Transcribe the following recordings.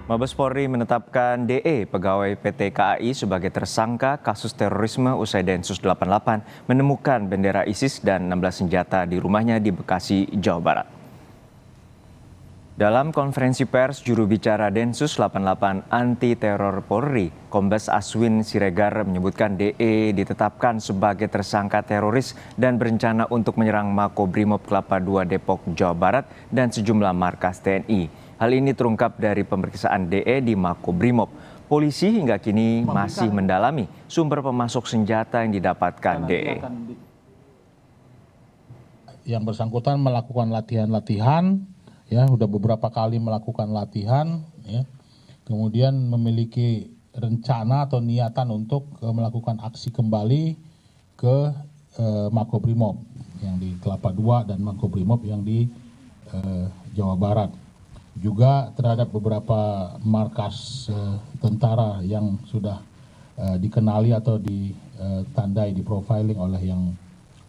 Mabes Polri menetapkan DE, pegawai PT KAI, sebagai tersangka kasus terorisme usai Densus 88 menemukan bendera ISIS dan 16 senjata di rumahnya di Bekasi, Jawa Barat. Dalam konferensi pers, juru bicara Densus 88 Anti Teror Polri, Kombes Aswin Siregar, menyebutkan DE ditetapkan sebagai tersangka teroris dan berencana untuk menyerang Makobrimob Kelapa II Depok, Jawa Barat dan sejumlah markas TNI. Hal ini terungkap dari pemeriksaan DE di Makobrimob. Polisi hingga kini masih mendalami sumber pemasok senjata yang didapatkan DE. Yang bersangkutan melakukan latihan-latihan, ya, sudah beberapa kali melakukan latihan, ya, kemudian memiliki rencana atau niatan untuk melakukan aksi kembali ke Makobrimob yang di Kelapa II dan Makobrimob yang di Jawa Barat. Juga terhadap beberapa markas tentara yang sudah dikenali atau ditandai, diprofiling oleh yang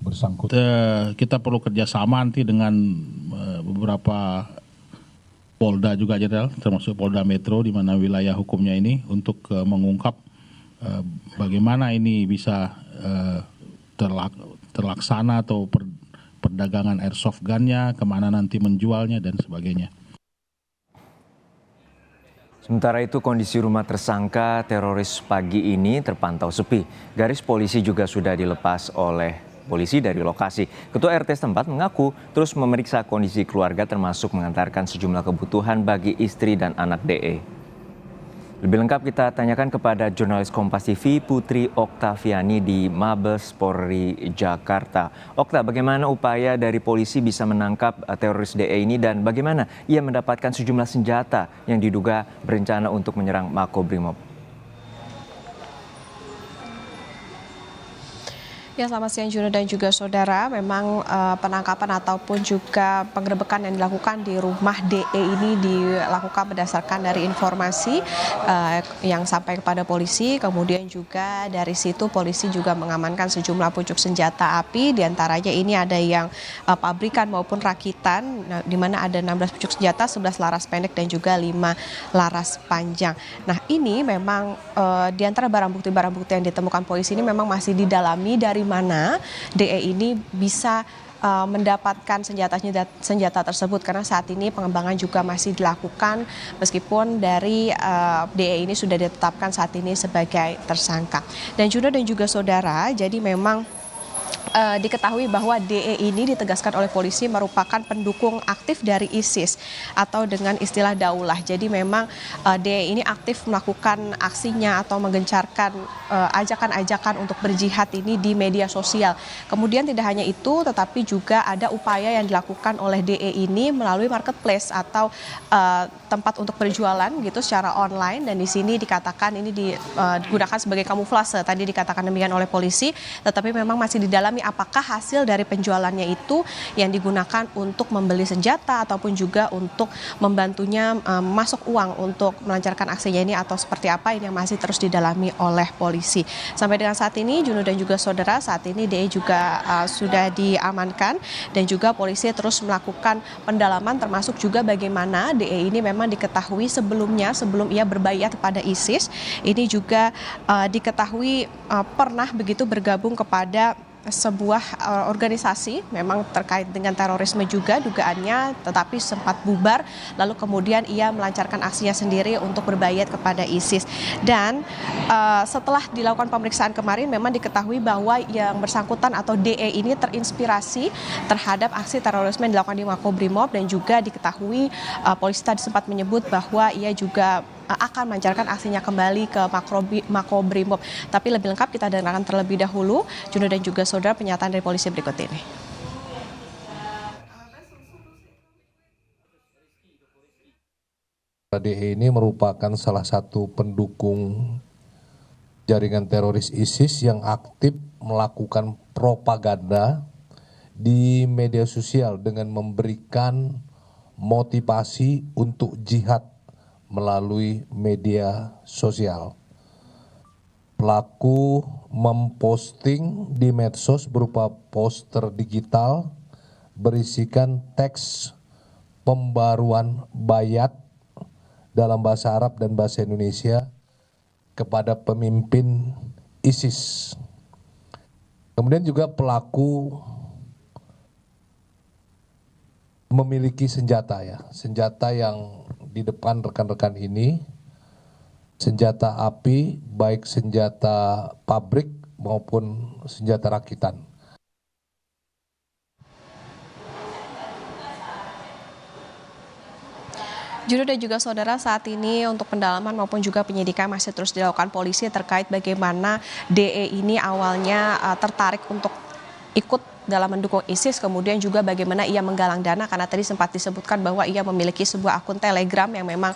bersangkutan. Kita perlu kerjasama nanti dengan beberapa Polda juga, Jenderal, termasuk Polda Metro, di mana wilayah hukumnya ini, untuk mengungkap bagaimana ini bisa terlaksana atau perdagangan airsoft gun-nya, kemana nanti menjualnya dan sebagainya. Sementara itu, kondisi rumah tersangka teroris pagi ini terpantau sepi. Garis polisi juga sudah dilepas oleh polisi dari lokasi. Ketua RT setempat mengaku terus memeriksa kondisi keluarga, termasuk mengantarkan sejumlah kebutuhan bagi istri dan anak DE. Lebih lengkap kita tanyakan kepada jurnalis Kompas TV Putri Oktaviani di Mabes Polri Jakarta. Okta, bagaimana upaya dari polisi bisa menangkap teroris DE ini dan bagaimana ia mendapatkan sejumlah senjata yang diduga berencana untuk menyerang Makobrimob? Ya, selamat siang Juno dan juga saudara. Memang penangkapan ataupun juga penggerebekan yang dilakukan di rumah DE ini dilakukan berdasarkan dari informasi yang sampai kepada polisi. Kemudian juga dari situ polisi juga mengamankan sejumlah pucuk senjata api. Di antaranya ini ada yang pabrikan maupun rakitan, di mana ada 16 pucuk senjata, 11 laras pendek dan juga 5 laras panjang. Nah, ini memang di antara barang bukti yang ditemukan polisi ini memang masih didalami dari mana DE ini bisa mendapatkan senjata tersebut, karena saat ini pengembangan juga masih dilakukan meskipun dari DE ini sudah ditetapkan saat ini sebagai tersangka. Dan Juno dan juga saudara, jadi memang diketahui bahwa DE ini ditegaskan oleh polisi merupakan pendukung aktif dari ISIS atau dengan istilah daulah. Jadi memang DE ini aktif melakukan aksinya atau menggencarkan ajakan-ajakan untuk berjihad ini di media sosial. Kemudian tidak hanya itu, tetapi juga ada upaya yang dilakukan oleh DE ini melalui marketplace atau tempat untuk berjualan gitu secara online, dan di sini dikatakan ini digunakan sebagai kamuflase. Tadi dikatakan demikian oleh polisi, tetapi memang masih didalami apakah hasil dari penjualannya itu yang digunakan untuk membeli senjata ataupun juga untuk membantunya masuk uang untuk melancarkan aksinya ini atau seperti apa, ini yang masih terus didalami oleh polisi. Sampai dengan saat ini, Juno dan juga saudara, saat ini DE juga sudah diamankan dan juga polisi terus melakukan pendalaman, termasuk juga bagaimana DE ini memang diketahui sebelum ia berbayat kepada ISIS, ini juga diketahui pernah begitu bergabung kepada sebuah organisasi memang terkait dengan terorisme juga dugaannya, tetapi sempat bubar, lalu kemudian ia melancarkan aksinya sendiri untuk berbayat kepada ISIS. Dan setelah dilakukan pemeriksaan kemarin memang diketahui bahwa yang bersangkutan atau DE ini terinspirasi terhadap aksi terorisme yang dilakukan di Makobrimob, dan juga diketahui polisi tadi sempat menyebut bahwa ia juga akan melancarkan aksinya kembali ke Makobrimob. Tapi lebih lengkap kita dengarkan terlebih dahulu, Juno dan juga saudara, pernyataan dari polisi berikut ini. DE ini merupakan salah satu pendukung jaringan teroris ISIS yang aktif melakukan propaganda di media sosial dengan memberikan motivasi untuk jihad melalui media sosial. Pelaku memposting di medsos berupa poster digital berisikan teks pembaruan bayat dalam bahasa Arab dan bahasa Indonesia kepada pemimpin ISIS. Kemudian juga pelaku memiliki senjata senjata yang di depan rekan-rekan ini, senjata api, baik senjata pabrik maupun senjata rakitan. Juno dan juga saudara, saat ini untuk pendalaman maupun juga penyidikan masih terus dilakukan polisi terkait bagaimana DE ini awalnya tertarik untuk ikut dalam mendukung ISIS, kemudian juga bagaimana ia menggalang dana, karena tadi sempat disebutkan bahwa ia memiliki sebuah akun Telegram yang memang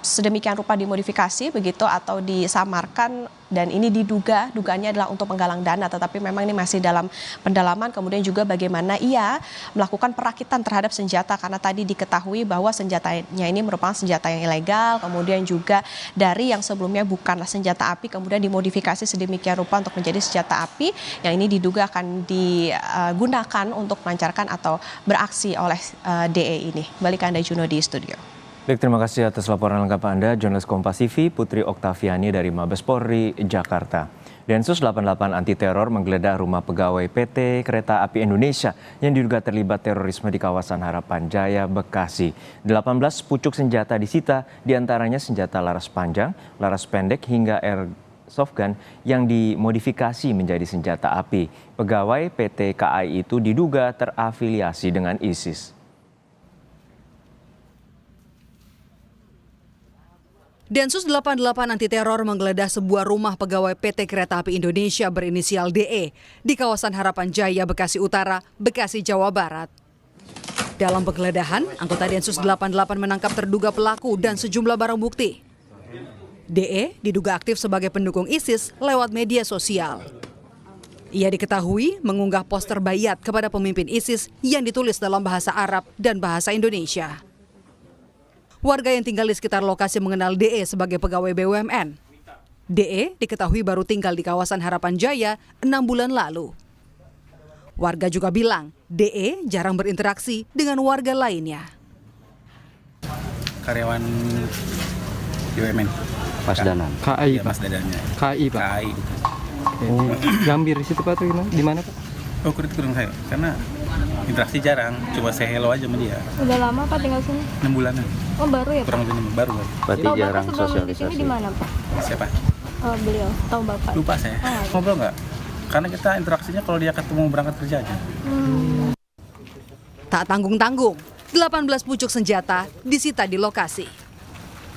sedemikian rupa dimodifikasi begitu atau disamarkan, dan ini dugaannya adalah untuk menggalang dana, tetapi memang ini masih dalam pendalaman. Kemudian juga bagaimana ia melakukan perakitan terhadap senjata, karena tadi diketahui bahwa senjatanya ini merupakan senjata yang ilegal, kemudian juga dari yang sebelumnya bukanlah senjata api kemudian dimodifikasi sedemikian rupa untuk menjadi senjata api yang ini diduga akan digunakan untuk melancarkan atau beraksi oleh DE ini. Balik ke Anda Juno di studio. Baik, terima kasih atas laporan lengkap Anda, jurnalis Kompas TV Putri Oktaviani dari Mabes Polri, Jakarta. Densus 88 anti teror menggeledah rumah pegawai PT Kereta Api Indonesia yang diduga terlibat terorisme di kawasan Harapan Jaya, Bekasi. 18 pucuk senjata disita, diantaranya senjata laras panjang, laras pendek hingga airsoft gun yang dimodifikasi menjadi senjata api. Pegawai PT KAI itu diduga terafiliasi dengan ISIS. Densus 88 anti teror menggeledah sebuah rumah pegawai PT Kereta Api Indonesia berinisial DE di kawasan Harapan Jaya, Bekasi Utara, Bekasi, Jawa Barat. Dalam penggeledahan, anggota Densus 88 menangkap terduga pelaku dan sejumlah barang bukti. DE diduga aktif sebagai pendukung ISIS lewat media sosial. Ia diketahui mengunggah poster bayat kepada pemimpin ISIS yang ditulis dalam bahasa Arab dan bahasa Indonesia. Warga yang tinggal di sekitar lokasi mengenal DE sebagai pegawai BUMN. DE diketahui baru tinggal di kawasan Harapan Jaya 6 bulan lalu. Warga juga bilang DE jarang berinteraksi dengan warga lainnya. Karyawan BUMN. Mas Danan. Ya, KAI, Pak. Mas Dadannya. KAI, Pak. KAI. Oh, Gambir di situ Pak tuh gimana? Di mana Pak? Oh, kurang saya. Karena interaksi jarang, cuma say hello aja sama dia. Udah lama Pak tinggal sini? 6 bulanan. Oh baru ya Pak? Kurang lebih baru. Berarti Tahu jarang Bapak sebelum di sini sosialisasi. di mana Pak? Siapa? Beliau, tahu Bapak? Lupa saya. Ngobrol nggak? Karena kita interaksinya kalau dia ketemu berangkat kerja aja. Tak tanggung-tanggung, 18 pucuk senjata disita di lokasi.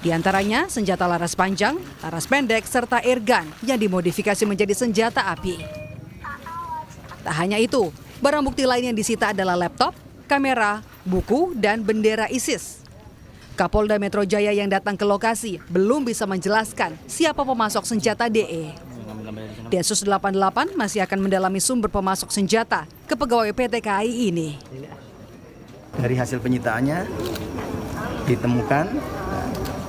Di antaranya senjata laras panjang, laras pendek, serta airgun yang dimodifikasi menjadi senjata api. Tak hanya itu, barang bukti lain yang disita adalah laptop, kamera, buku, dan bendera ISIS. Kapolda Metro Jaya yang datang ke lokasi belum bisa menjelaskan siapa pemasok senjata DE. Densus 88 masih akan mendalami sumber pemasok senjata ke pegawai PT KAI ini. Dari hasil penyitaannya ditemukan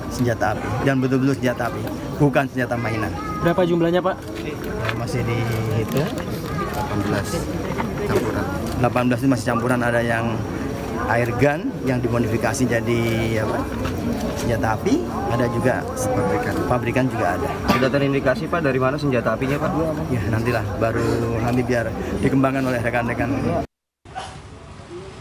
senjata api, dan betul-betul senjata api, bukan senjata mainan. Berapa jumlahnya Pak? Masih dihitung 18 campuran. 18 itu masih campuran, ada yang air gun yang dimodifikasi jadi senjata api, ada juga pabrikan juga ada. Sudah terindikasi Pak dari mana senjata apinya Pak? Ya nantilah, nanti biar dikembangkan oleh rekan-rekan.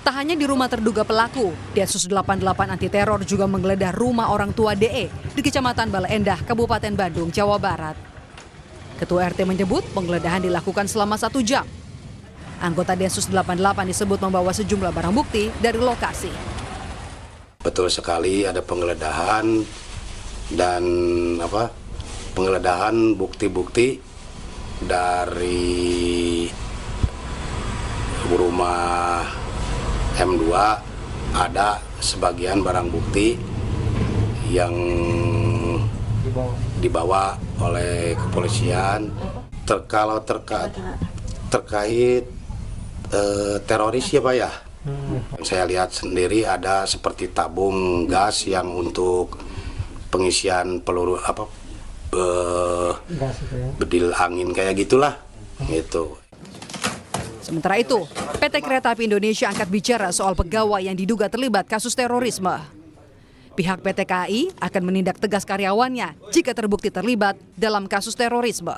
Tak hanya di rumah terduga pelaku, Densus 88 anti teror juga menggeledah rumah orang tua DE di Kecamatan Bale Endah, Kabupaten Bandung, Jawa Barat. Ketua RT menyebut penggeledahan dilakukan selama 1 jam. Anggota Densus 88 disebut membawa sejumlah barang bukti dari lokasi. Betul sekali ada penggeledahan dan penggeledahan bukti-bukti dari rumah M2, ada sebagian barang bukti yang dibawa oleh kepolisian. Kalau terkait teroris ya Pak ya. Saya lihat sendiri ada seperti tabung gas yang untuk pengisian peluru bedil angin kayak gitulah gitu. Sementara itu, PT Kereta Api Indonesia angkat bicara soal pegawai yang diduga terlibat kasus terorisme. Pihak PT KAI akan menindak tegas karyawannya jika terbukti terlibat dalam kasus terorisme.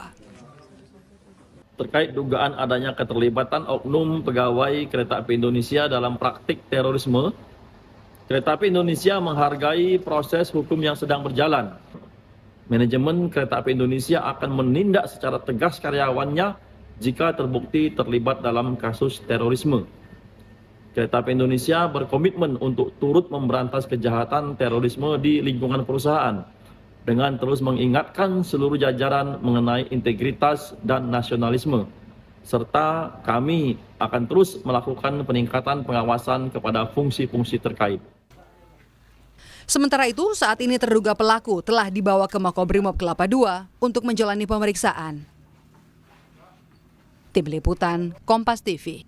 Terkait dugaan adanya keterlibatan oknum pegawai Kereta Api Indonesia dalam praktik terorisme, Kereta Api Indonesia menghargai proses hukum yang sedang berjalan. Manajemen Kereta Api Indonesia akan menindak secara tegas karyawannya jika terbukti terlibat dalam kasus terorisme. Kereta Api Indonesia berkomitmen untuk turut memberantas kejahatan terorisme di lingkungan perusahaan dengan terus mengingatkan seluruh jajaran mengenai integritas dan nasionalisme, serta kami akan terus melakukan peningkatan pengawasan kepada fungsi-fungsi terkait. Sementara itu, saat ini terduga pelaku telah dibawa ke Makobrimob Kelapa II untuk menjalani pemeriksaan. Tim Liputan, Kompas TV.